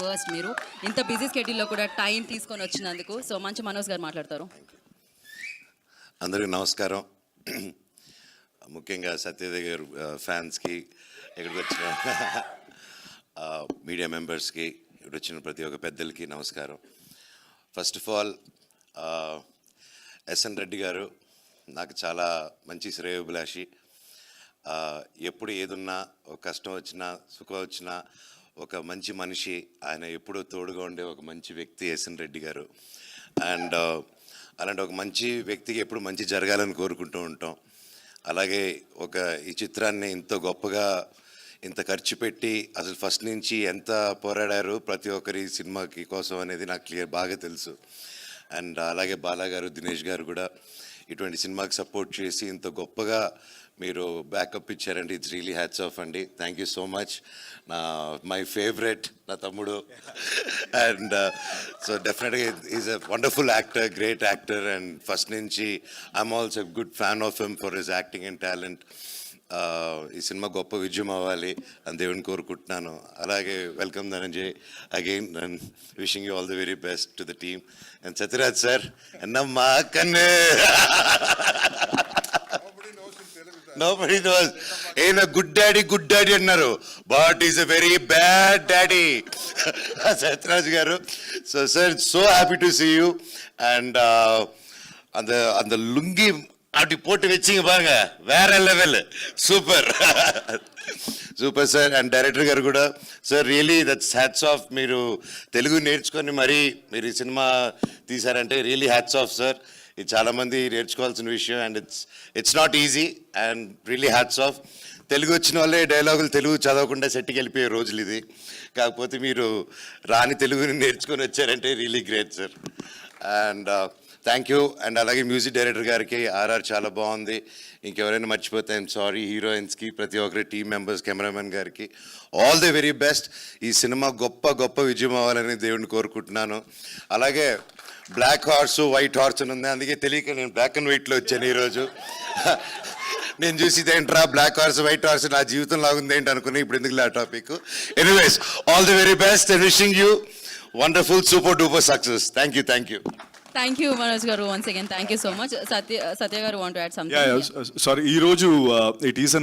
First మీరు ఇంత busy స్కెడ్యూల్లో కూడా టైం తీసుకొని వచ్చినందుకు. సో మంచి మనోజ్ గారు మాట్లాడతారు. అందరికీ నమస్కారం. ముఖ్యంగా సత్యదేవ్ గారు ఫ్యాన్స్కి, ఇక్కడికి వచ్చిన మీడియా మెంబర్స్కి, ఇక్కడ వచ్చిన ప్రతి ఒక్క పెద్దలకి నమస్కారం. First of all SN Reddy garu నాకు చాలా మంచి శ్రేయోభిలాషి. ఎప్పుడు ఏదున్నా, ఒక కష్టం వచ్చినా, సుఖం వచ్చినా ఒక మంచి మనిషి. ఆయన ఎప్పుడూ తోడుగా ఉండే ఒక మంచి వ్యక్తి ఎస్ఎన్ రెడ్డి గారు. అండ్ అలాంటి ఒక మంచి వ్యక్తికి ఎప్పుడు మంచి జరగాలని కోరుకుంటూ ఉంటాం. అలాగే ఈ చిత్రాన్ని ఇంత గొప్పగా ఇంత ఖర్చు పెట్టి అసలు ఫస్ట్ నుంచి ఎంత పోరాడారు ప్రతి ఒక్కరి సినిమాకి కోసం అనేది నాకు బాగా తెలుసు. అండ్ అలాగే బాలా గారు, దినేష్ గారు కూడా ఇటువంటి సినిమాకి సపోర్ట్ చేసి ఇంత గొప్పగా మీరు బ్యాకప్ ఇచ్చారండి. ఇట్స్ రియలీ హ్యాట్స్ ఆఫ్ అండి. Thank you so much. My favourite నా తమ్ముడు. అండ్ సో డెఫినెట్గా is a wonderful actor, great actor. And first నుంచి I'm also good fan of him for his acting and talent. ఈ cinema గొప్ప విజయం అవ్వాలి అని దేవుని కోరుకుంటున్నాను. అలాగే welcome Dhananjay again, and wishing you all the very best to the team. And Sathyaraj sir అన్నమ్మా కన్నే. Nobody knows. Ain't a good daddy అన్నారు, but he's a very bad daddy. Satraj garu. So sir, so happy to see you. And அந்த லுங்கி அப்படி போட்டு வச்சிங்க பாருங்க, வேற level, super super sir. And director గారు కూడా sir really that's hats off. మీరు తెలుగు నేర్చుకొని మరీ మీరు ఈ సినిమా తీశారంటే రియలీ హ్యాట్స్ ఆఫ్ సార్. ఇది చాలామంది నేర్చుకోవాల్సిన విషయం. And it's not easy. And really hats off. Telugu వచ్చిన వాళ్ళే డైలాగులు తెలుగు చదవకుండా సెట్కి వెళ్ళిపోయే రోజులు ఇది. కాకపోతే మీరు రాని తెలుగుని నేర్చుకొని వచ్చారంటే really great sir. And thank you. And అలాగే మ్యూజిక్ డైరెక్టర్ గారికి ఆర్ఆర్ చాలా బాగుంది. ఇంకెవరైనా మర్చిపోతే ఐఎమ్ సారీ. హీరోయిన్స్కి, ప్రతి ఒక్కరి టీమ్ మెంబర్స్, కెమెరామెన్ గారికి ఆల్ ది వెరీ బెస్ట్. ఈ సినిమా గొప్ప విజయం అవ్వాలని దేవుడిని కోరుకుంటున్నాను. అలాగే బ్లాక్ హార్స్, వైట్ హార్స్ అని ఉంది, అందుకే తెలియక నేను బ్లాక్ అండ్ వైట్లో వచ్చాను ఈరోజు. నేను చూసి ఏంట్రా బ్లాక్ హార్స్, వైట్ హార్స్ నా జీవితం లాగుంది ఏంటి అనుకుని, ఇప్పుడు ఎందుకు ఆ topic. Anyways, all the very best and wishing you wonderful super duper success. Thank you. Thank you Manoj గారు. Once again thank you so much. Satya గారు want to add something? Sorry, ఈరోజు ఇట్ ఈస్